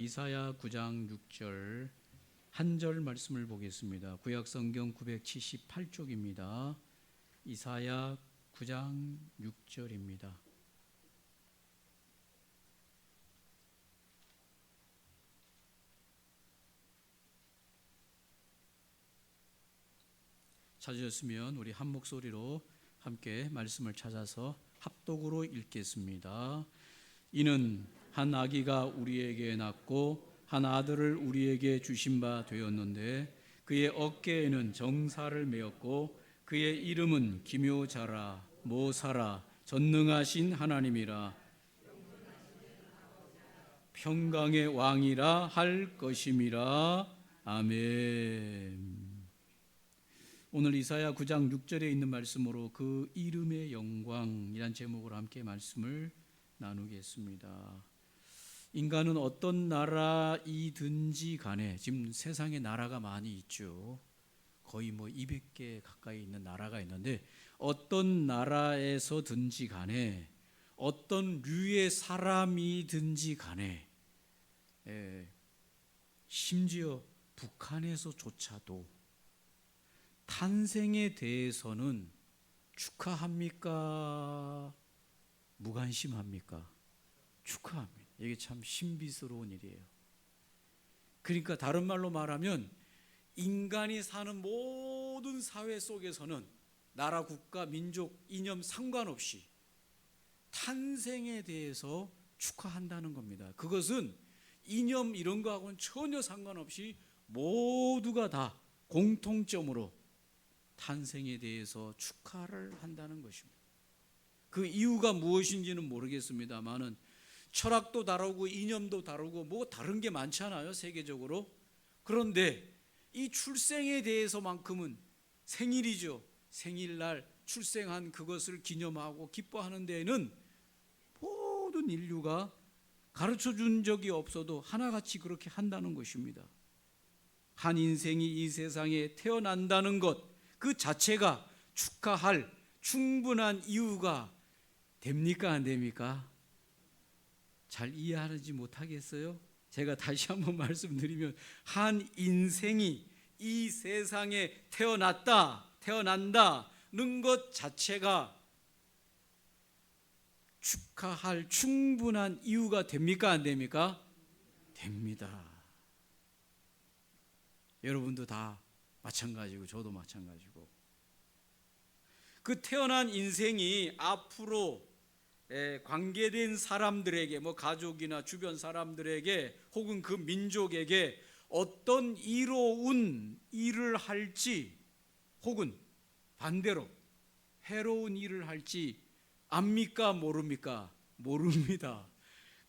이사야 9장 6절 한 절 말씀을 보겠습니다. 구약성경 978쪽입니다. 이사야 9장 6절입니다. 찾으셨으면 우리 한 목소리로 함께 말씀을 찾아서 합독으로 읽겠습니다. 이는 한 아기가 우리에게 낳고 한 아들을 우리에게 주신 바 되었는데 그의 어깨에는 정사를 메었고 그의 이름은 기묘자라 모사라 전능하신 하나님이라 평강의 왕이라 할 것임이라. 아멘. 오늘 이사야 9장 6절에 있는 말씀으로 그 이름의 영광이란 제목으로 함께 말씀을 나누겠습니다. 인간은 어떤 나라이든지 간에 지금 세상에 나라가 많이 있죠. 거의 200개 가까이 있는 나라가 있는데 어떤 나라에서든지 간에 어떤 류의 사람이든지 간에 심지어 북한에서조차도 탄생에 대해서는 축하합니까? 무관심합니까? 축하합니다. 이게 참 신비스러운 일이에요. 그러니까 다른 말로 말하면 인간이 사는 모든 사회 속에서는 나라, 국가, 민족, 이념 상관없이 탄생에 대해서 축하한다는 겁니다. 그것은 이념 이런 거하고는 전혀 상관없이 모두가 다 공통점으로 탄생에 대해서 축하를 한다는 것입니다. 그 이유가 무엇인지는 모르겠습니다만은 철학도 다르고 이념도 다르고 다른 게 많잖아요, 세계적으로. 그런데 이 출생에 대해서만큼은 생일이죠. 생일날 출생한 그것을 기념하고 기뻐하는 데에는 모든 인류가 가르쳐 준 적이 없어도 하나같이 그렇게 한다는 것입니다. 한 인생이 이 세상에 태어난다는 것 그 자체가 축하할 충분한 이유가 됩니까, 안 됩니까? 잘 이해하지 못하겠어요? 제가 다시 한번 말씀드리면 한 인생이 이 세상에 태어난다는 것 자체가 축하할 충분한 이유가 됩니까, 안 됩니까? 됩니다. 여러분도 다 마찬가지고 저도 마찬가지고 그 태어난 인생이 앞으로 관계된 사람들에게 가족이나 주변 사람들에게 혹은 그 민족에게 어떤 이로운 일을 할지 혹은 반대로 해로운 일을 할지 압니까, 모릅니까? 모릅니다.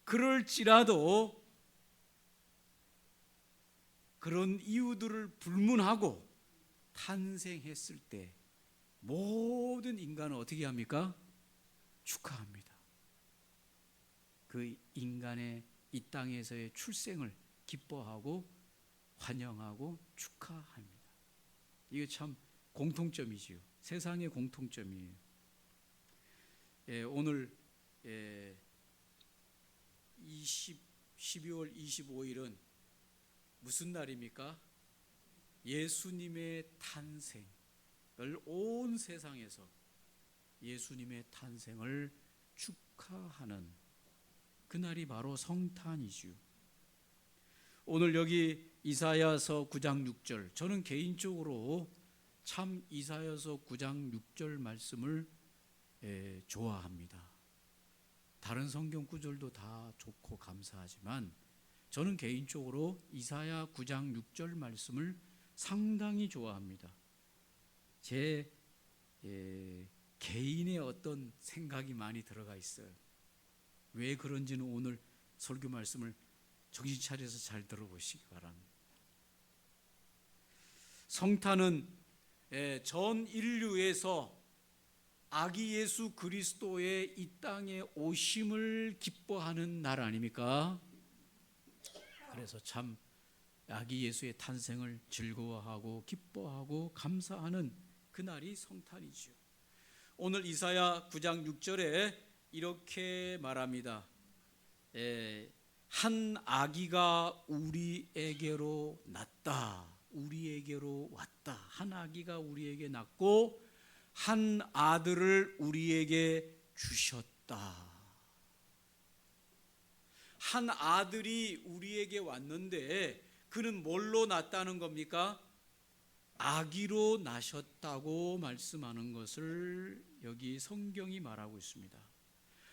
그럴지라도 그런 이유들을 불문하고 탄생했을 때 모든 인간은 어떻게 합니까? 축하합니다. 그 인간의 이 땅에서의 출생을 기뻐하고 환영하고 축하합니다. 이게 참 공통점이지요. 세상의 공통점이에요. 오늘 12월 25일은 무슨 날입니까? 예수님의 탄생을 온 세상에서 예수님의 탄생을 축하하는 그날이 바로 성탄이지요. 오늘 여기 이사야서 9장 6절 저는 개인적으로 참 이사야서 9장 6절 말씀을 좋아합니다. 다른 성경 구절도 다 좋고 감사하지만 저는 개인적으로 이사야 9장 6절 말씀을 상당히 좋아합니다. 제 개인의 어떤 생각이 많이 들어가 있어요. 왜 그런지는 오늘 설교 말씀을 정신 차려서 잘 들어보시기 바랍니다. 성탄은 전 인류에서 아기 예수 그리스도의 이 땅에 오심을 기뻐하는 날 아닙니까? 그래서 참 아기 예수의 탄생을 즐거워하고 기뻐하고 감사하는 그날이 성탄이죠. 오늘 이사야 9장 6절에 이렇게 말합니다. 한 아기가 우리에게로 났다. 우리에게로 왔다. 한 아기가 우리에게 났고 한 아들을 우리에게 주셨다. 한 아들이 우리에게 왔는데 그는 뭘로 났다는 겁니까? 아기로 나셨다고 말씀하는 것을 여기 성경이 말하고 있습니다.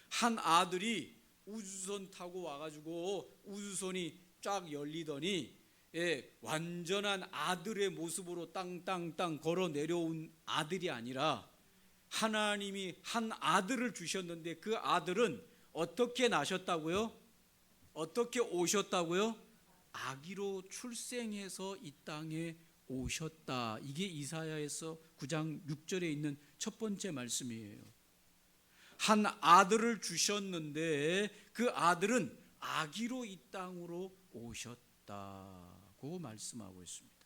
한 아들이 우주선 타고 와가지고 우주선이 쫙 열리더니 완전한 아들의 모습으로 땅땅땅 걸어 내려온 아들이 아니라 하나님이 한 아들을 주셨는데 그 아들은 어떻게 나셨다고요? 어떻게 오셨다고요? 아기로 출생해서 이 땅에 오셨다. 이게 이사야에서 9장 6절에 있는 첫 번째 말씀이에요. 한 아들을 주셨는데 그 아들은 아기로 이 땅으로 오셨다고 말씀하고 있습니다.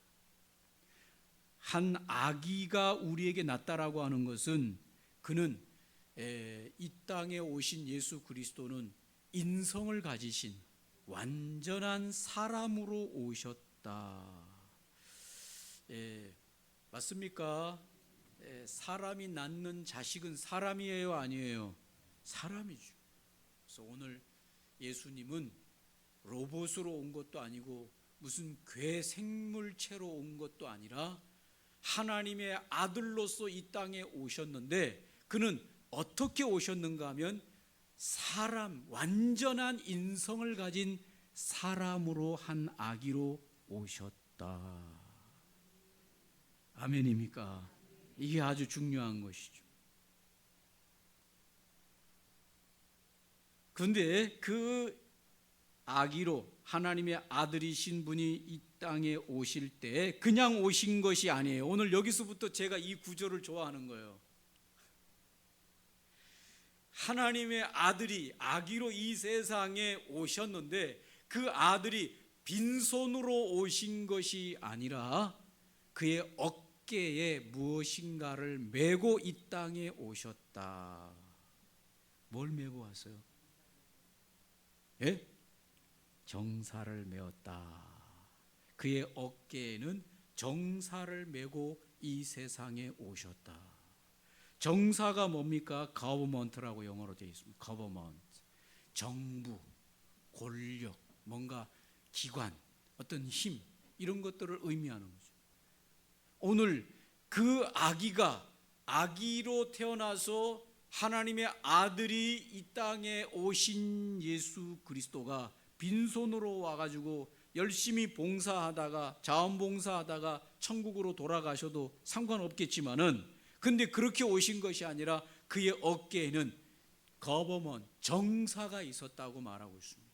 한 아기가 우리에게 났다라고 하는 것은 그는 이 땅에 오신 예수 그리스도는 인성을 가지신 완전한 사람으로 오셨다. 맞습니까? 사람이 낳는 자식은 사람이에요, 아니에요? 사람이죠. 그래서 오늘 예수님은 로봇으로 온 것도 아니고 무슨 괴 생물체로 온 것도 아니라 하나님의 아들로서 이 땅에 오셨는데 그는 어떻게 오셨는가 하면 사람, 완전한 인성을 가진 사람으로 한 아기로 오셨다. 아멘입니까? 이게 아주 중요한 것이죠. 그런데 그 아기로 하나님의 아들이신 분이 이 땅에 오실 때 그냥 오신 것이 아니에요. 오늘 여기서부터 제가 이 구절을 좋아하는 거예요. 하나님의 아들이 아기로 이 세상에 오셨는데 그 아들이 빈손으로 오신 것이 아니라 그의 어깨에 무엇인가를 메고 이 땅에 오셨다. 뭘 메고 왔어요? 예? 정사를 메었다. 그의 어깨에는 정사를 메고 이 세상에 오셨다. 정사가 뭡니까? government라고 영어로 되어 있습니다. government. 정부, 권력, 뭔가 기관, 어떤 힘 이런 것들을 의미하는 거죠. 오늘 그 아기가 아기로 태어나서 하나님의 아들이 이 땅에 오신 예수 그리스도가 빈손으로 와가지고 열심히 봉사하다가 자원봉사하다가 천국으로 돌아가셔도 상관없겠지만은 근데 그렇게 오신 것이 아니라 그의 어깨에는 거버먼 정사가 있었다고 말하고 있습니다.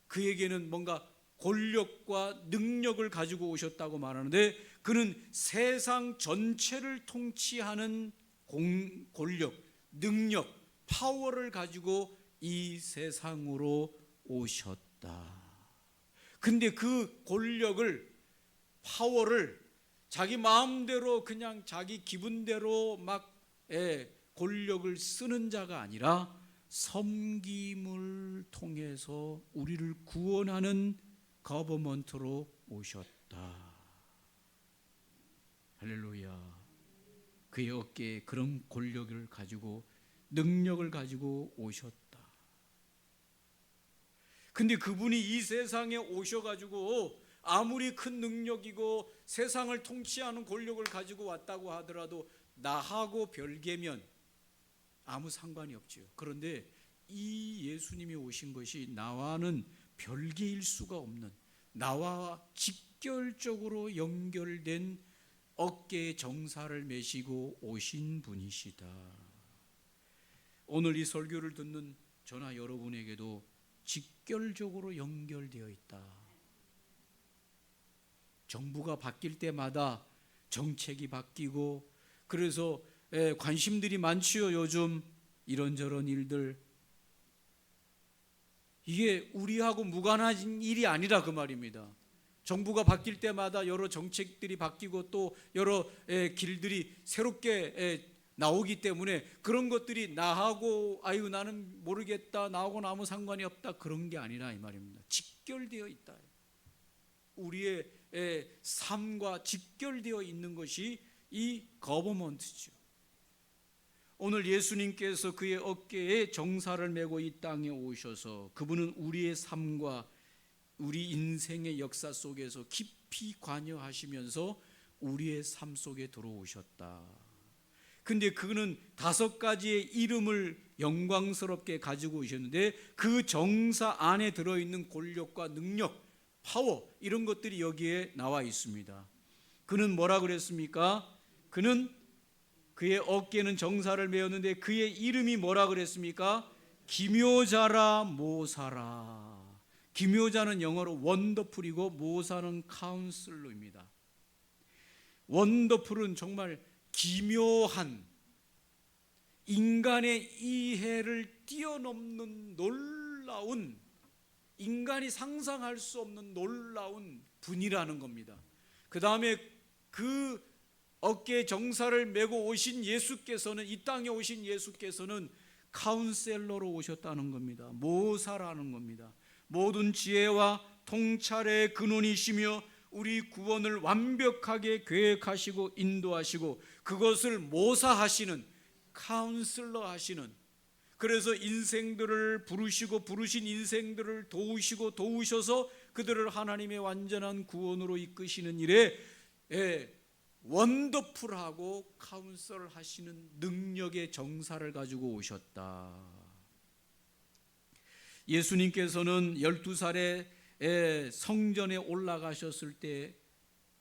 그에게는 뭔가 권력과 능력을 가지고 오셨다고 말하는데 그는 세상 전체를 통치하는 권력, 능력, 파워를 가지고 이 세상으로 오셨다. 근데 그 권력을, 파워를 자기 마음대로 그냥 자기 기분대로 막 권력을 쓰는 자가 아니라 섬김을 통해서 우리를 구원하는 거버먼트로 오셨다. 할렐루야. 그의 어깨에 그런 권력을 가지고 능력을 가지고 오셨다. 근데 그분이 이 세상에 오셔가지고 아무리 큰 능력이고 세상을 통치하는 권력을 가지고 왔다고 하더라도 나하고 별개면 아무 상관이 없지요. 그런데 이 예수님이 오신 것이 나와는 별개일 수가 없는, 나와 직결적으로 연결된 어깨에 정사를 메시고 오신 분이시다. 오늘 이 설교를 듣는 저나 여러분에게도 직결적으로 연결되어 있다. 정부가 바뀔 때마다 정책이 바뀌고 그래서 관심들이 많지요. 요즘 이런저런 일들, 이게 우리하고 무관한 일이 아니라 그 말입니다. 정부가 바뀔 때마다 여러 정책들이 바뀌고 또 여러 길들이 새롭게 나오기 때문에 그런 것들이 나하고 아이고 나는 모르겠다, 나하고는 아무 상관이 없다, 그런 게 아니라 이 말입니다. 직결되어 있다. 우리의 삶과 직결되어 있는 것이 이 거버먼트죠. 오늘 예수님께서 그의 어깨에 정사를 메고 이 땅에 오셔서 그분은 우리의 삶과 우리 인생의 역사 속에서 깊이 관여하시면서 우리의 삶 속에 들어오셨다. 근데 그는 5가지의 이름을 영광스럽게 가지고 오셨는데 그 정사 안에 들어있는 권력과 능력, 파워, 이런 것들이 여기에 나와 있습니다. 그는 뭐라 그랬습니까? 그는 그의 어깨는 정사를 메었는데 그의 이름이 뭐라 그랬습니까? 기묘자라 모사라. 기묘자는 영어로 원더풀이고 모사는 카운슬러입니다. 원더풀은 정말 기묘한, 인간의 이해를 뛰어넘는 놀라운, 인간이 상상할 수 없는 놀라운 분이라는 겁니다. 그 다음에 그 어깨에 정사를 메고 오신 예수께서는, 이 땅에 오신 예수께서는 카운셀러로 오셨다는 겁니다. 모사라는 겁니다. 모든 지혜와 통찰의 근원이시며 우리 구원을 완벽하게 계획하시고 인도하시고 그것을 모사하시는, 카운슬러 하시는, 그래서 인생들을 부르시고 부르신 인생들을 도우시고 도우셔서 그들을 하나님의 완전한 구원으로 이끄시는 일에 원더풀하고 카운슬 하시는 능력의 정사를 가지고 오셨다. 예수님께서는 12살에 성전에 올라가셨을 때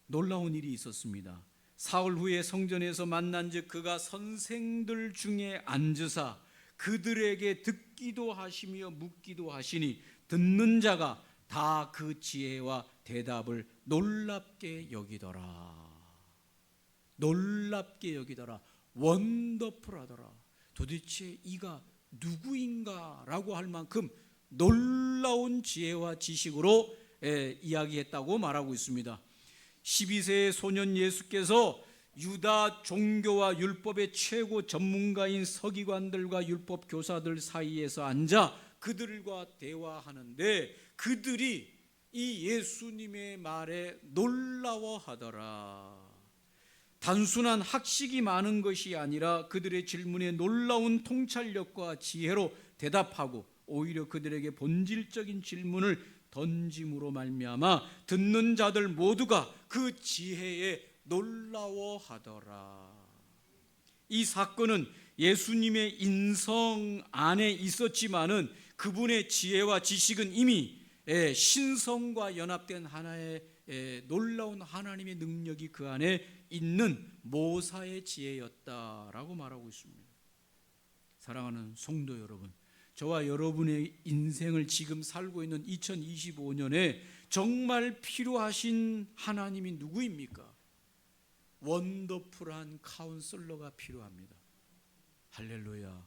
놀라운 일이 있었습니다. 사흘 후에 성전에서 만난즉 그가 선생들 중에 앉으사 그들에게 듣기도 하시며 묻기도 하시니 듣는 자가 다 그 지혜와 대답을 놀랍게 여기더라. 놀랍게 여기더라. 원더풀하더라. 도대체 이가 누구인가라고 할 만큼 놀라운 지혜와 지식으로 이야기했다고 말하고 있습니다. 12세의 소년 예수께서 유다 종교와 율법의 최고 전문가인 서기관들과 율법 교사들 사이에서 앉아 그들과 대화하는데 그들이 이 예수님의 말에 놀라워하더라. 단순한 학식이 많은 것이 아니라 그들의 질문에 놀라운 통찰력과 지혜로 대답하고 오히려 그들에게 본질적인 질문을 던짐으로 말미암아 듣는 자들 모두가 그 지혜에 놀라워하더라. 이 사건은 예수님의 인성 안에 있었지만은 그분의 지혜와 지식은 이미 신성과 연합된 하나의 놀라운 하나님의 능력이 그 안에 있는 모사의 지혜였다라고 말하고 있습니다. 사랑하는 성도 여러분, 저와 여러분의 인생을 지금 살고 있는 2025년에 정말 필요하신 하나님이 누구입니까? 원더풀한 카운슬러가 필요합니다. 할렐루야.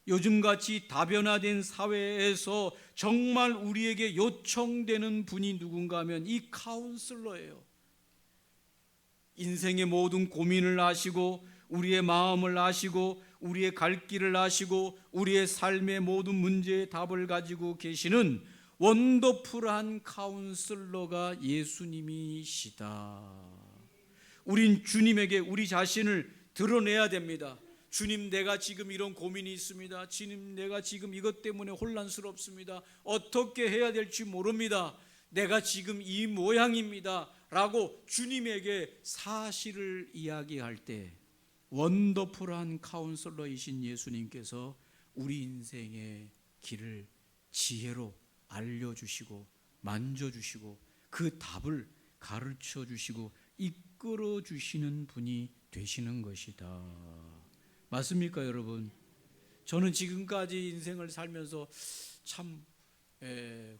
요즘같이 다변화된 사회에서 정말 우리에게 요청되는 분이 누군가 하면 이 카운슬러예요. 인생의 모든 고민을 아시고 우리의 마음을 아시고 우리의 갈 길을 아시고 우리의 삶의 모든 문제의 답을 가지고 계시는 원더풀한 카운슬러가 예수님이시다. 우린 주님에게 우리 자신을 드러내야 됩니다. 주님, 내가 지금 이런 고민이 있습니다. 주님, 내가 지금 이것 때문에 혼란스럽습니다. 어떻게 해야 될지 모릅니다. 내가 지금 이 모양입니다 라고 주님에게 사실을 이야기할 때 원더풀한 카운슬러이신 예수님께서 우리 인생의 길을 지혜로 알려주시고 만져주시고 그 답을 가르쳐주시고 이끌어주시는 분이 되시는 것이다. 맞습니까, 여러분? 저는 지금까지 인생을 살면서 참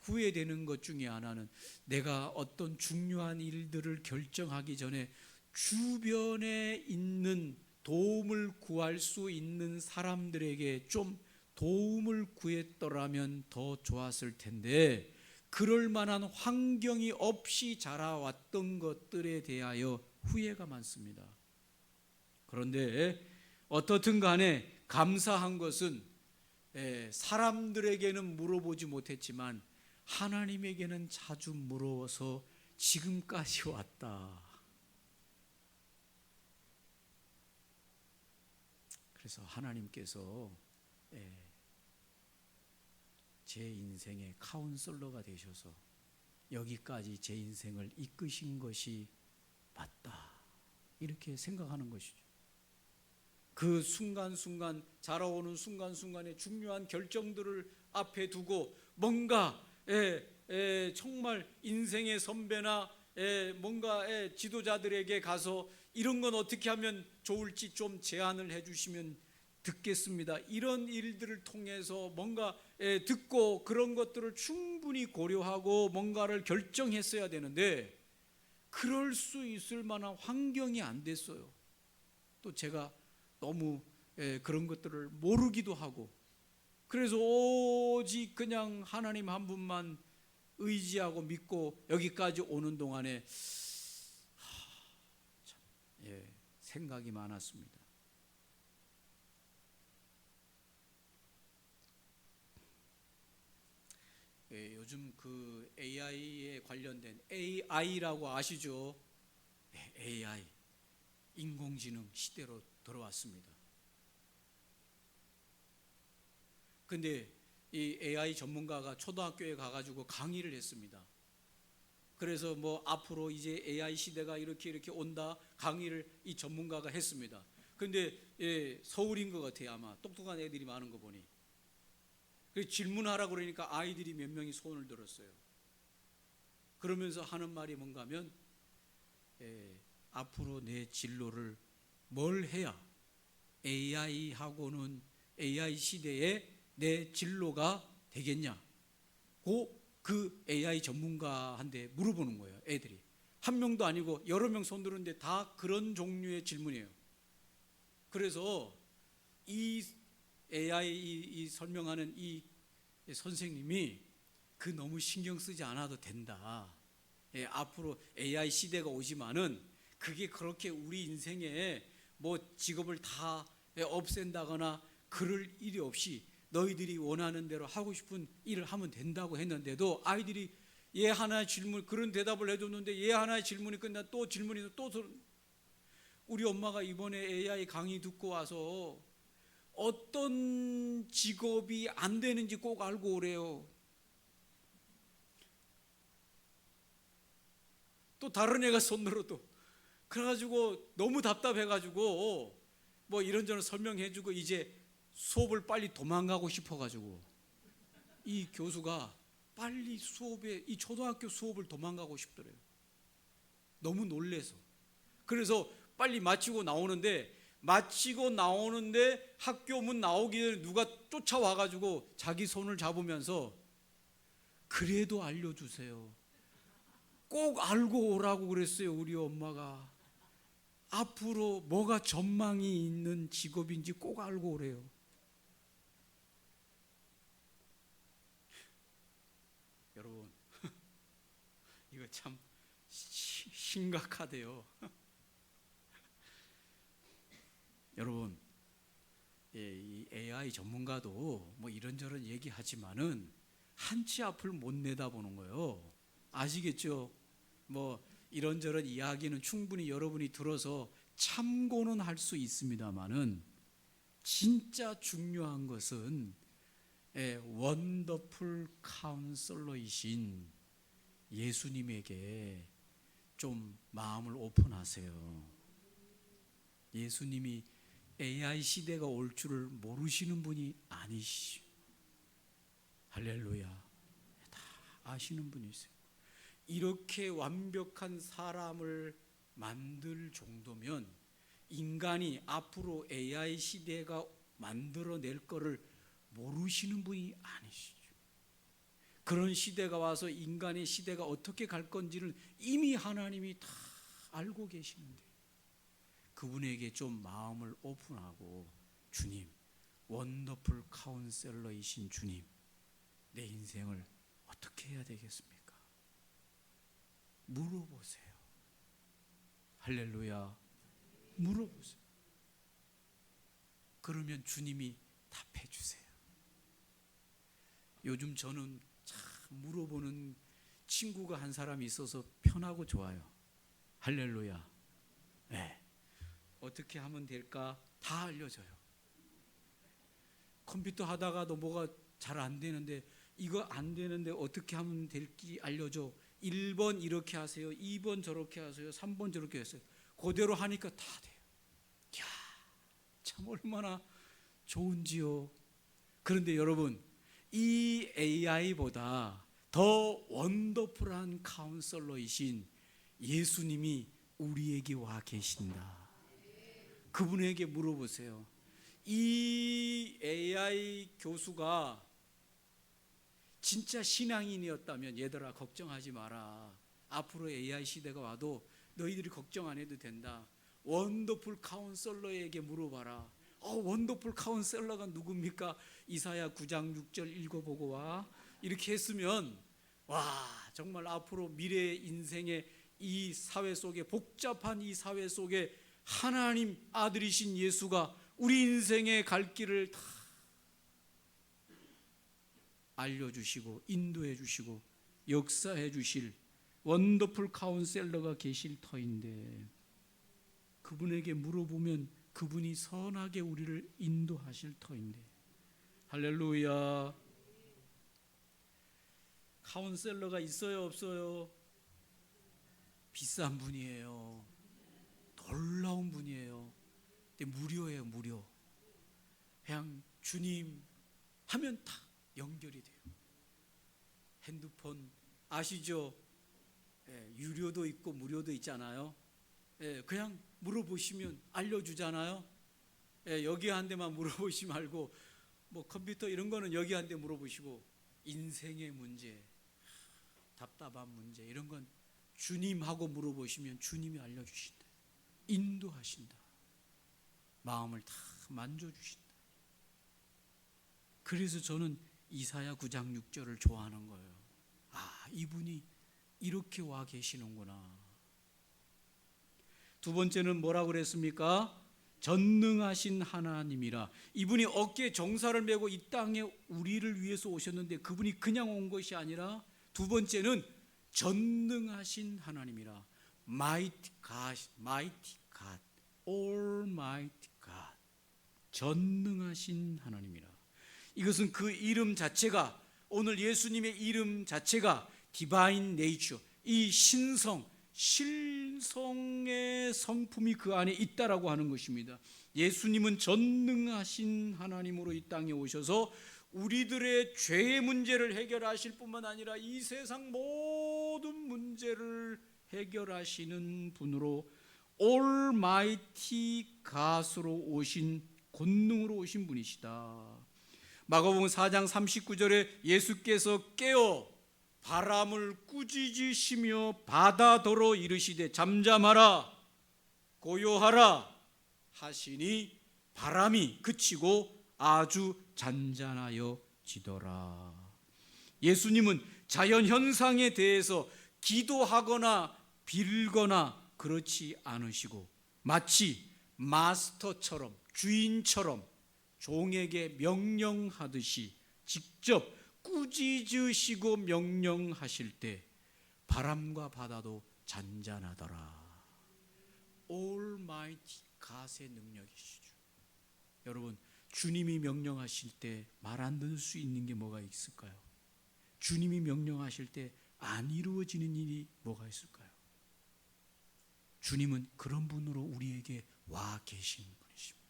후회되는 것 중에 하나는 내가 어떤 중요한 일들을 결정하기 전에 주변에 있는 도움을 구할 수 있는 사람들에게 좀 도움을 구했더라면 더 좋았을 텐데 그럴 만한 환경이 없이 자라왔던 것들에 대하여 후회가 많습니다. 그런데 어떻든 간에 감사한 것은 사람들에게는 물어보지 못했지만 하나님에게는 자주 물어서 지금까지 왔다. 그래서 하나님께서 제 인생의 카운슬러가 되셔서 여기까지 제 인생을 이끄신 것이 맞다, 이렇게 생각하는 것이죠. 그 순간순간, 자라오는 순간순간의 중요한 결정들을 앞에 두고 뭔가 정말 인생의 선배나 뭔가 지도자들에게 가서 이런 건 어떻게 하면 좋을지 좀 제안을 해주시면 듣겠습니다, 이런 일들을 통해서 뭔가 듣고 그런 것들을 충분히 고려하고 뭔가를 결정했어야 되는데 그럴 수 있을 만한 환경이 안 됐어요. 또 제가 너무 그런 것들을 모르기도 하고, 그래서 오직 그냥 하나님 한 분만 의지하고 믿고 여기까지 오는 동안에 생각이 많았습니다. 요즘 그 AI에 관련된 AI라고 아시죠? AI, 인공지능 시대로 들어왔습니다. 근데 이 AI 전문가가 초등학교에 가가지고 강의를 했습니다. 그래서 뭐 앞으로 이제 AI 시대가 이렇게 온다 강의를 이 전문가가 했습니다. 근데 서울인 것 같아요. 아마 똑똑한 애들이 많은 거 보니. 그래서 질문하라고 그러니까 아이들이 몇 명이 손을 들었어요. 그러면서 하는 말이 뭔가 하면 앞으로 내 진로를 뭘 해야 AI하고는 AI 시대에 내 진로가 되겠냐, 그 AI 전문가한테 물어보는 거예요. 애들이 한 명도 아니고 여러 명 손 들었는데 다 그런 종류의 질문이에요. 그래서 이 AI 설명하는 이 선생님이 그 너무 신경 쓰지 않아도 된다. 앞으로 AI 시대가 오지만은 그게 그렇게 우리 인생에 뭐 직업을 다 없앤다거나 그럴 일이 없이 너희들이 원하는 대로 하고 싶은 일을 하면 된다고 했는데도 아이들이 얘 하나의 질문, 그런 대답을 해줬는데 얘 하나의 질문이 끝나 또 질문이 또 우리 엄마가 이번에 AI 강의 듣고 와서 어떤 직업이 안 되는지 꼭 알고 오래요. 또 다른 애가 손 들어도 그래가지고 너무 답답해가지고 뭐 이런저런 설명해주고 이제 수업을 빨리 도망가고 싶어가지고 이 교수가 빨리 이 초등학교 수업을 도망가고 싶더래요. 너무 놀래서. 그래서 빨리 마치고 나오는데 학교 문 나오기 전에 누가 쫓아와가지고 자기 손을 잡으면서 그래도 알려주세요. 꼭 알고 오라고 그랬어요. 우리 엄마가 앞으로 뭐가 전망이 있는 직업인지 꼭 알고 오래요. 여러분 이거 참 심각하대요. 여러분 이 AI 전문가도 뭐 이런저런 얘기하지만은 한치 앞을 못 내다보는 거예요. 아시겠죠? 뭐 이런저런 이야기는 충분히 여러분이 들어서 참고는 할 수 있습니다만은 진짜 중요한 것은 원더풀 카운슬러이신 예수님에게 좀 마음을 오픈하세요. 예수님이 AI 시대가 올 줄을 모르시는 분이 아니시죠. 할렐루야. 다 아시는 분이세요. 이렇게 완벽한 사람을 만들 정도면 인간이 앞으로 AI 시대가 만들어낼 거를 모르시는 분이 아니시죠. 그런 시대가 와서 인간의 시대가 어떻게 갈 건지를 이미 하나님이 다 알고 계시는데 그분에게 좀 마음을 오픈하고 주님, 원더풀 카운셀러이신 주님, 내 인생을 어떻게 해야 되겠습니까? 물어보세요. 할렐루야. 물어보세요. 그러면 주님이 답해 주세요. 요즘 저는 참 물어보는 친구가 한 사람이 있어서 편하고 좋아요. 할렐루야. 네. 어떻게 하면 될까 다 알려줘요. 컴퓨터 하다가도 뭐가 잘 안 되는데 이거 안 되는데 어떻게 하면 될지 알려줘. 1번 이렇게 하세요. 2번 저렇게 하세요. 3번 저렇게 하세요. 그대로 하니까 다 돼요. 이야, 참 얼마나 좋은지요. 그런데 여러분, 이 AI보다 더 원더풀한 카운셀러이신 예수님이 우리에게 와 계신다. 그분에게 물어보세요. 이 AI 교수가 진짜 신앙인이었다면 얘들아 걱정하지 마라. 앞으로 AI 시대가 와도 너희들이 걱정 안 해도 된다. 원더풀 카운셀러에게 물어봐라. 원더풀 카운셀러가 누굽니까? 이사야 9장 6절 읽어보고 와. 이렇게 했으면 와 정말 앞으로 미래의 인생의 이 사회 속에 복잡한 이 사회 속에 하나님 아들이신 예수가 우리 인생의 갈 길을 다 알려주시고 인도해 주시고 역사해 주실 원더풀 카운셀러가 계실 터인데 그분에게 물어보면 그분이 선하게 우리를 인도하실 터인데 할렐루야. 카운셀러가 있어요 없어요? 비싼 분이에요. 놀라운 분이에요. 근데 무료예요. 무료. 그냥 주님 하면 다 연결이 돼요. 핸드폰 아시죠? 유료도 있고 무료도 있잖아요. 그냥 물어보시면 알려주잖아요. 여기 한 대만 물어보시지 말고 뭐 컴퓨터 이런 거는 여기 한 대 물어보시고 인생의 문제, 답답한 문제 이런 건 주님하고 물어보시면 주님이 알려주신다. 인도하신다. 마음을 다 만져주신다. 그래서 저는 이사야 9장 6절을 좋아하는 거예요. 이분이 이렇게 와 계시는구나. 두 번째는 뭐라고 그랬습니까? 전능하신 하나님이라. 이분이 어깨에 정사를 메고 이 땅에 우리를 위해서 오셨는데 그분이 그냥 온 것이 아니라 두 번째는 전능하신 하나님이라. Mighty God, Mighty God, Almighty God. 전능하신 하나님이라. 이것은 그 이름 자체가 오늘 예수님의 이름 자체가 Divine Nature, 이 신성의 성품이 그 안에 있다라고 하는 것입니다. 예수님은 전능하신 하나님으로 이 땅에 오셔서 우리들의 죄의 문제를 해결하실 뿐만 아니라 이 세상 모든 문제를 해결하시는 분으로 Almighty God으로 오신 권능으로 오신 분이시다. 마가복음 4장 39절에 예수께서 깨어 바람을 꾸짖으시며 바다더러 이르시되 잠잠하라 고요하라 하시니 바람이 그치고 아주 잔잔하여 지더라. 예수님은 자연 현상에 대해서 기도하거나 빌거나 그렇지 않으시고 마치 마스터처럼 주인처럼 종에게 명령하듯이 직접 꾸짖으시고 명령하실 때 바람과 바다도 잔잔하더라. Almighty God의 능력이시죠. 여러분, 주님이 명령하실 때 말 안 들을 수 있는 게 뭐가 있을까요? 주님이 명령하실 때 안 이루어지는 일이 뭐가 있을까요? 주님은 그런 분으로 우리에게 와 계신 분이십니다.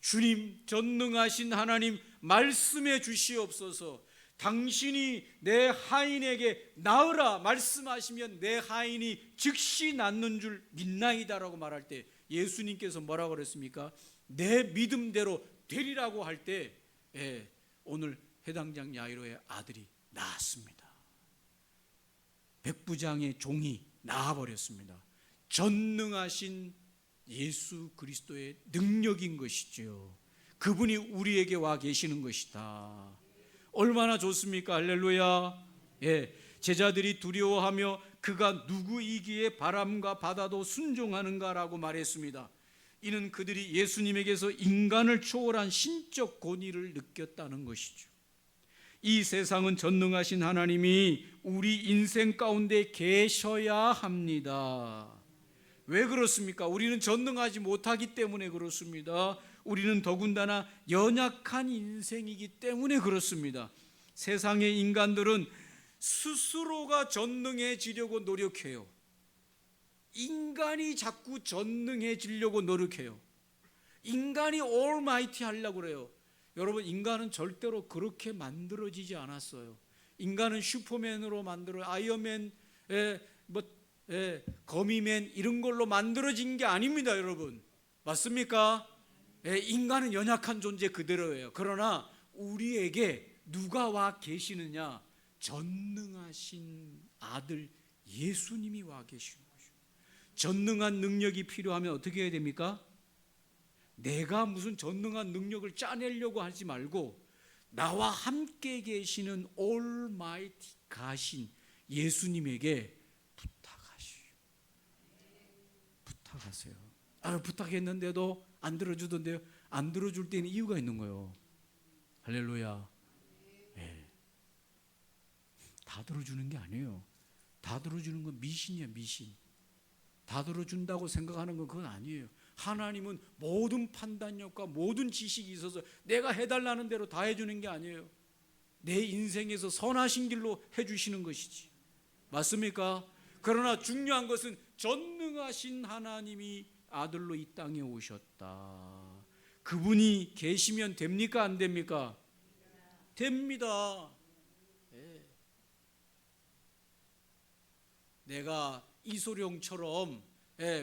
주님, 전능하신 하나님, 말씀해 주시옵소서. 당신이 내 하인에게 나으라 말씀하시면 내 하인이 즉시 낫는 줄 믿나이다라고 말할 때 예수님께서 뭐라고 그랬습니까? 내 믿음대로 되리라고 할 때 오늘 해당장 야이로의 아들이 나았습니다. 백부장의 종이 나아버렸습니다. 전능하신 예수 그리스도의 능력인 것이죠. 그분이 우리에게 와 계시는 것이다. 얼마나 좋습니까? 할렐루야. 제자들이 두려워하며 그가 누구이기에 바람과 바다도 순종하는가라고 말했습니다. 이는 그들이 예수님에게서 인간을 초월한 신적 권위를 느꼈다는 것이죠. 이 세상은 전능하신 하나님이 우리 인생 가운데 계셔야 합니다. 왜 그렇습니까? 우리는 전능하지 못하기 때문에 그렇습니다. 우리는 더군다나 연약한 인생이기 때문에 그렇습니다. 세상의 인간들은 스스로가 전능해지려고 노력해요. 인간이 자꾸 전능해지려고 노력해요. 인간이 올마이티 하려고 그래요. 여러분, 인간은 절대로 그렇게 만들어지지 않았어요. 인간은 슈퍼맨으로 아이언맨, 거미맨 이런 걸로 만들어진 게 아닙니다, 여러분. 맞습니까? 인간은 연약한 존재 그대로예요. 그러나 우리에게 누가 와 계시느냐? 전능하신 아들 예수님이 와 계시는 거죠. 전능한 능력이 필요하면 어떻게 해야 됩니까? 내가 무슨 전능한 능력을 짜내려고 하지 말고 나와 함께 계시는 올마이티 가신 예수님에게 부탁하세요. 부탁했는데도 안 들어주던데요. 안 들어줄 때는 이유가 있는 거예요. 할렐루야. 다 들어주는 게 아니에요. 다 들어주는 건 미신이야, 미신. 다 들어준다고 생각하는 건 그건 아니에요. 하나님은 모든 판단력과 모든 지식이 있어서 내가 해달라는 대로 다 해주는 게 아니에요. 내 인생에서 선하신 길로 해주시는 것이지. 맞습니까? 그러나 중요한 것은 전능하신 하나님이 아들로 이 땅에 오셨다. 그분이 계시면 됩니까? 안 됩니까? 됩니다. 내가 이소룡처럼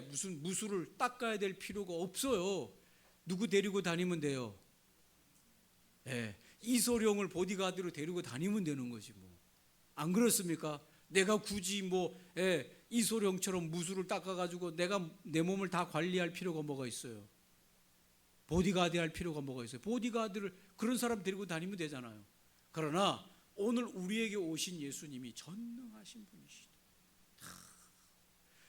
무슨 무술을 닦아야 될 필요가 없어요. 누구 데리고 다니면 돼요? 이소룡을 보디가드로 데리고 다니면 되는 거지 뭐. 안 그렇습니까? 내가 굳이 이소룡처럼 무술을 닦아가지고 내가 내 몸을 다 관리할 필요가 뭐가 있어요? 보디가드 할 필요가 뭐가 있어요? 보디가드를 그런 사람 데리고 다니면 되잖아요. 그러나 오늘 우리에게 오신 예수님이 전능하신 분이시다.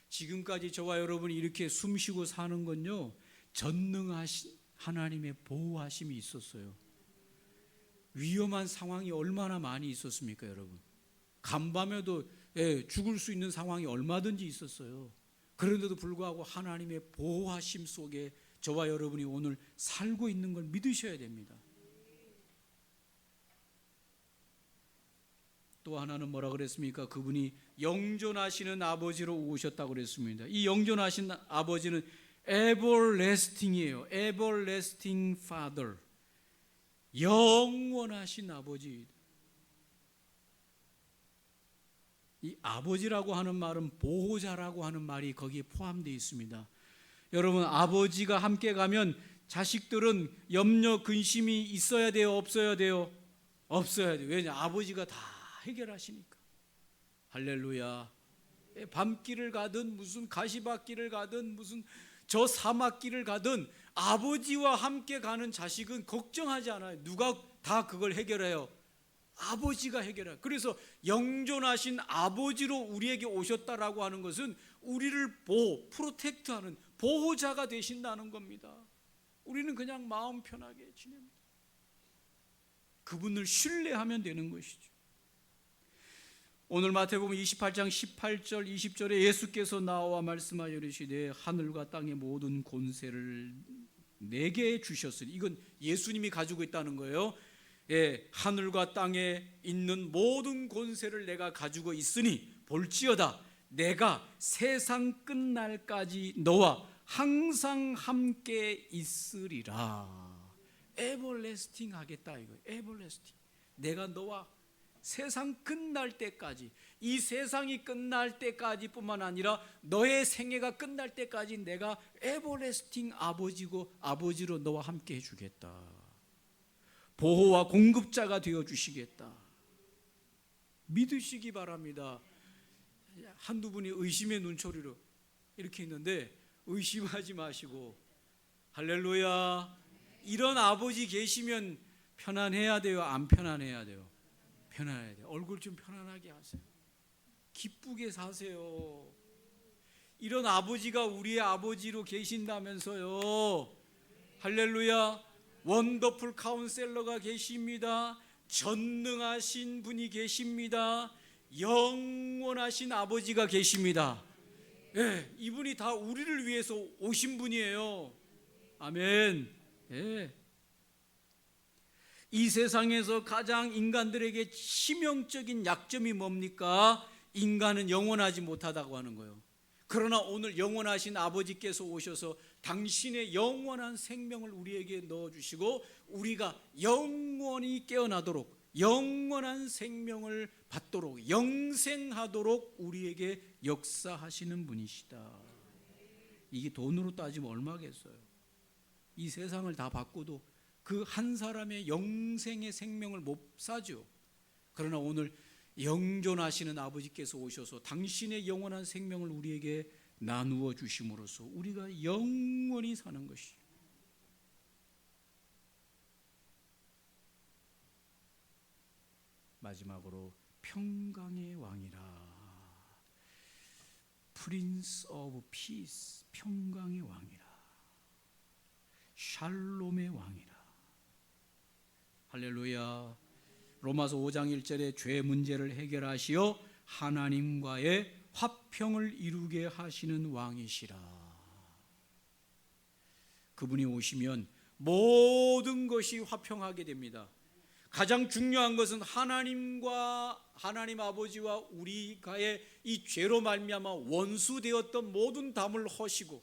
지금까지 저와 여러분이 이렇게 숨쉬고 사는 건요, 전능하신 하나님의 보호하심이 있었어요. 위험한 상황이 얼마나 많이 있었습니까, 여러분? 간밤에도 죽을 수 있는 상황이 얼마든지 있었어요. 그런데도 불구하고 하나님의 보호하심 속에 저와 여러분이 오늘 살고 있는 걸 믿으셔야 됩니다. 또 하나는 뭐라 그랬습니까? 그분이 영존하시는 아버지로 오셨다고 그랬습니다. 이 영존하신 아버지는 everlasting이에요. everlasting father. 영원하신 아버지. 이 아버지라고 하는 말은 보호자라고 하는 말이 거기에 포함되어 있습니다. 여러분, 아버지가 함께 가면 자식들은 염려, 근심이 있어야 돼요? 없어야 돼요? 없어야 돼요. 왜냐? 아버지가 다 해결하시니까. 할렐루야. 밤길을 가든 무슨 가시밭길을 가든 무슨 저 사막길을 가든 아버지와 함께 가는 자식은 걱정하지 않아요. 누가 다 그걸 해결해요? 아버지가 해결해요. 그래서 영존하신 아버지로 우리에게 오셨다라고 하는 것은 우리를 프로텍트하는 보호자가 되신다는 겁니다. 우리는 그냥 마음 편하게 지냅니다. 그분을 신뢰하면 되는 것이죠. 오늘 마태복음 28장 18절 20절에 예수께서 나와 말씀하여 이르시되 하늘과 땅의 모든 권세를 내게 주셨으니, 이건 예수님이 가지고 있다는 거예요. 하늘과 땅에 있는 모든 권세를 내가 가지고 있으니 볼지어다 내가 세상 끝날까지 너와 항상 함께 있으리라. 에버래스팅 하겠다 이거예요. 에버래스팅. 내가 너와 세상 끝날 때까지, 이 세상이 끝날 때까지 뿐만 아니라 너의 생애가 끝날 때까지 내가 에버래스팅 아버지로 너와 함께 해주겠다. 보호와 공급자가 되어주시겠다. 믿으시기 바랍니다. 한두 분이 의심의 눈초리로 이렇게 있는데 의심하지 마시고, 할렐루야. 이런 아버지 계시면 편안해야 돼요? 안 편안해야 돼요? 편안해야 돼요. 얼굴 좀 편안하게 하세요. 기쁘게 사세요. 이런 아버지가 우리의 아버지로 계신다면서요. 할렐루야. 원더풀 카운셀러가 계십니다. 전능하신 분이 계십니다. 영원하신 아버지가 계십니다. 예, 이분이 다 우리를 위해서 오신 분이에요. 아멘. 예. 이 세상에서 가장 인간들에게 치명적인 약점이 뭡니까? 인간은 영원하지 못하다고 하는 거예요. 그러나 오늘 영원하신 아버지께서 오셔서 당신의 영원한 생명을 우리에게 넣어주시고 우리가 영원히 깨어나도록 영원한 생명을 받도록 영생하도록 우리에게 역사하시는 분이시다. 이게 돈으로 따지면 얼마겠어요? 이 세상을 다 바꿔도 그 한 사람의 영생의 생명을 못 사죠. 그러나 오늘 영존하시는 아버지께서 오셔서 당신의 영원한 생명을 우리에게 나누어 주심으로써 우리가 영원히 사는 것이. 마지막으로 평강의 왕이라. Prince of Peace, 평강의 왕이라. 샬롬의 왕이라. 할렐루야. 로마서 5장 1절에 죄 문제를 해결하시어 하나님과의 화평을 이루게 하시는 왕이시라. 그분이 오시면 모든 것이 화평하게 됩니다. 가장 중요한 것은 하나님과 하나님 아버지와 우리가의 이 죄로 말미암아 원수되었던 모든 담을 허시고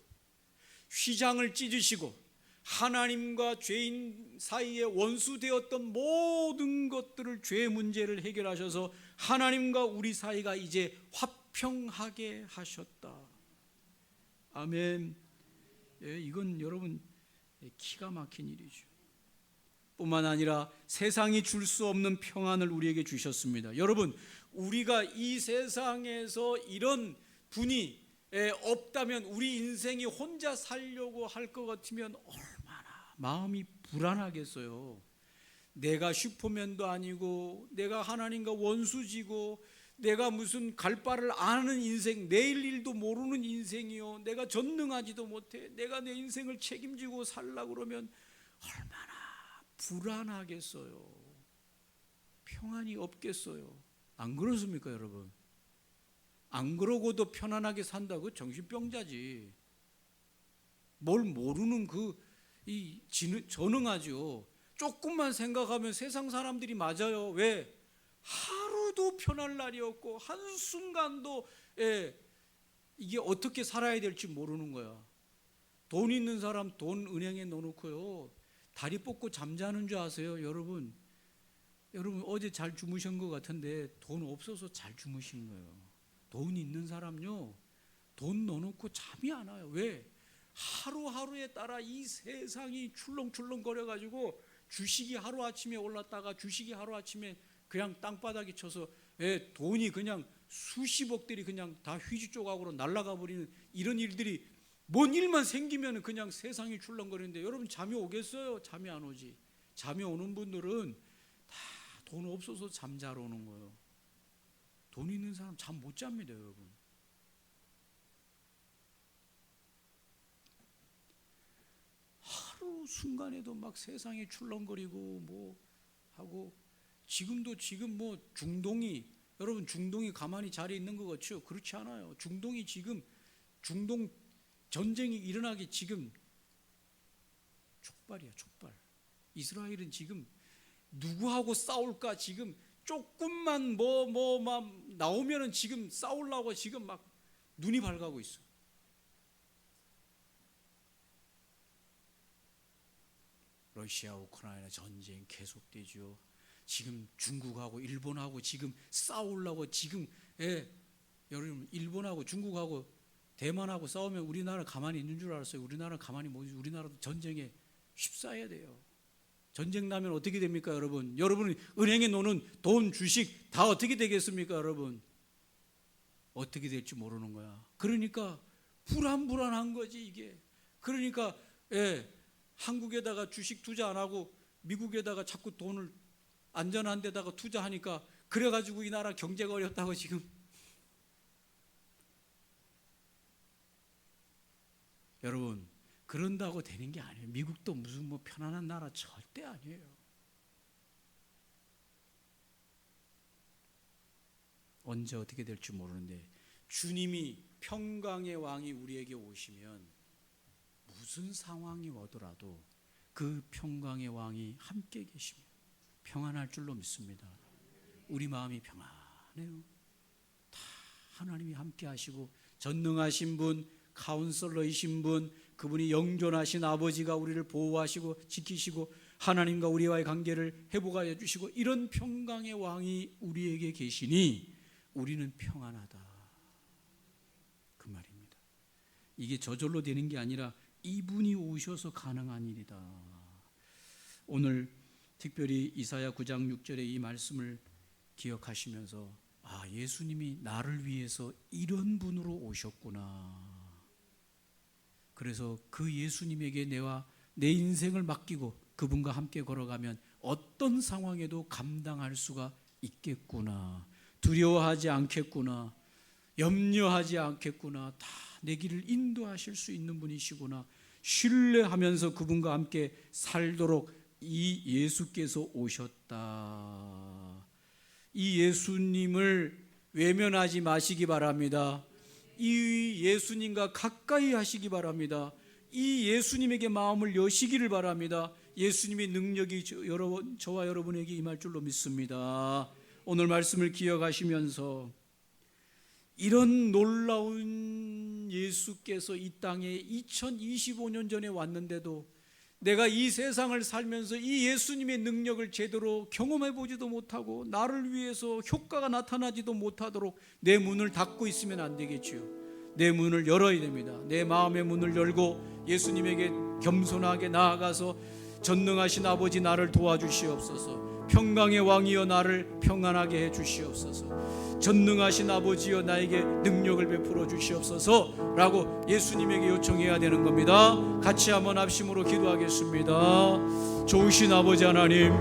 휘장을 찢으시고 하나님과 죄인 사이에 원수되었던 모든 것들을 죄 문제를 해결하셔서 하나님과 우리 사이가 이제 화평하게 하셨다. 아멘. 예, 이건 여러분 기가 막힌 일이죠. 뿐만 아니라 세상이 줄 수 없는 평안을 우리에게 주셨습니다. 여러분, 우리가 이 세상에서 이런 분이 없다면 우리 인생이 혼자 살려고 할 것 같으면 얼마나 마음이 불안하겠어요. 내가 슈퍼맨도 아니고 내가 하나님과 원수지고 내가 무슨 갈 바를 아는 인생, 내일 일도 모르는 인생이요, 내가 전능하지도 못해 내가 내 인생을 책임지고 살려고 그러면 얼마나 불안하겠어요. 평안이 없겠어요. 안 그렇습니까 여러분? 안 그러고도 편안하게 산다고 정신병자지. 뭘 모르는 전능하죠. 조금만 생각하면 세상 사람들이 맞아요. 왜? 하루도 편할 날이 없고 한순간도 이게 어떻게 살아야 될지 모르는 거야. 돈 있는 사람 돈 은행에 넣어놓고요 다리 뻗고 잠자는 줄 아세요? 여러분 어제 잘 주무신 것 같은데 돈 없어서 잘 주무신 거예요. 돈 있는 사람요 돈 넣어놓고 잠이 안 와요. 왜? 하루하루에 따라 이 세상이 출렁출렁 거려가지고 주식이 하루아침에 올랐다가 주식이 하루아침에 그냥 땅바닥에 쳐서 돈이 그냥 수십억들이 그냥 다 휘지 조각으로 날아가 버리는 이런 일들이 뭔 일만 생기면 그냥 세상이 출렁거리는데 여러분 잠이 오겠어요? 잠이 안 오지. 잠이 오는 분들은 다 돈 없어서 잠자러 오는 거예요. 돈 있는 사람 잠 못 잡니다 여러분. 하루 순간에도 막 세상이 출렁거리고 뭐 하고 지금 뭐 중동이 여러분 중동이 가만히 자리에 있는 것 같죠? 그렇지 않아요. 중동이 지금 중동 전쟁이 일어나기 지금 촉발이야 촉발. 이스라엘은 지금 누구하고 싸울까 지금 조금만 막 나오면은 지금 싸우려고 지금 막 눈이 밝아고 있어. 러시아 우크라이나 전쟁 계속되죠. 지금 중국하고 일본하고 지금 싸우려고 지금 여러분 일본하고 중국하고 대만하고 싸우면 우리나라 가만히 있는 줄 알았어요. 우리나라 가만히 못 있어요. 우리나라도 전쟁에 휩싸여야 돼요. 전쟁 나면 어떻게 됩니까 여러분? 여러분이 은행에 놓는 돈 주식 다 어떻게 되겠습니까 여러분? 어떻게 될지 모르는 거야. 그러니까 불안한 거지 이게. 그러니까 한국에다가 주식 투자 안 하고 미국에다가 자꾸 돈을 안전한 데다가 투자하니까 그래가지고 이 나라 경제가 어렵다고 지금. 여러분, 그런다고 되는 게 아니에요. 미국도 무슨 뭐 편안한 나라 절대 아니에요. 언제 어떻게 될지 모르는데 주님이 평강의 왕이 우리에게 오시면 무슨 상황이 오더라도 그 평강의 왕이 함께 계시면 평안할 줄로 믿습니다. 우리 마음이 평안해요. 다 하나님이 함께 하시고 전능하신 분, 카운슬러이신 분, 그분이 영존하신 아버지가 우리를 보호하시고 지키시고 하나님과 우리와의 관계를 회복하여 주시고 이런 평강의 왕이 우리에게 계시니 우리는 평안하다, 그 말입니다. 이게 저절로 되는 게 아니라 이분이 오셔서 가능한 일이다. 오늘 특별히 이사야 9장 6절의 이 말씀을 기억하시면서 예수님이 나를 위해서 이런 분으로 오셨구나. 그래서 그 예수님에게 내 인생을 맡기고 그분과 함께 걸어가면 어떤 상황에도 감당할 수가 있겠구나. 두려워하지 않겠구나. 염려하지 않겠구나. 다 내 길을 인도하실 수 있는 분이시구나. 신뢰하면서 그분과 함께 살도록 이 예수께서 오셨다. 이 예수님을 외면하지 마시기 바랍니다. 이 예수님과 가까이 하시기 바랍니다. 이 예수님에게 마음을 여시기를 바랍니다. 예수님의 능력이 저와 여러분에게 임할 줄로 믿습니다. 오늘 말씀을 기억하시면서 이런 놀라운 예수께서 이 땅에 2025년 전에 왔는데도 내가 이 세상을 살면서 이 예수님의 능력을 제대로 경험해 보지도 못하고 나를 위해서 효과가 나타나지도 못하도록 내 문을 닫고 있으면 안 되겠지요. 내 문을 열어야 됩니다. 내 마음의 문을 열고 예수님에게 겸손하게 나아가서 전능하신 아버지 나를 도와주시옵소서. 평강의 왕이여 나를 평안하게 해 주시옵소서. 전능하신 아버지여 나에게 능력을 베풀어 주시옵소서 라고 예수님에게 요청해야 되는 겁니다. 같이 한번 합심으로 기도하겠습니다. 좋으신 아버지 하나님,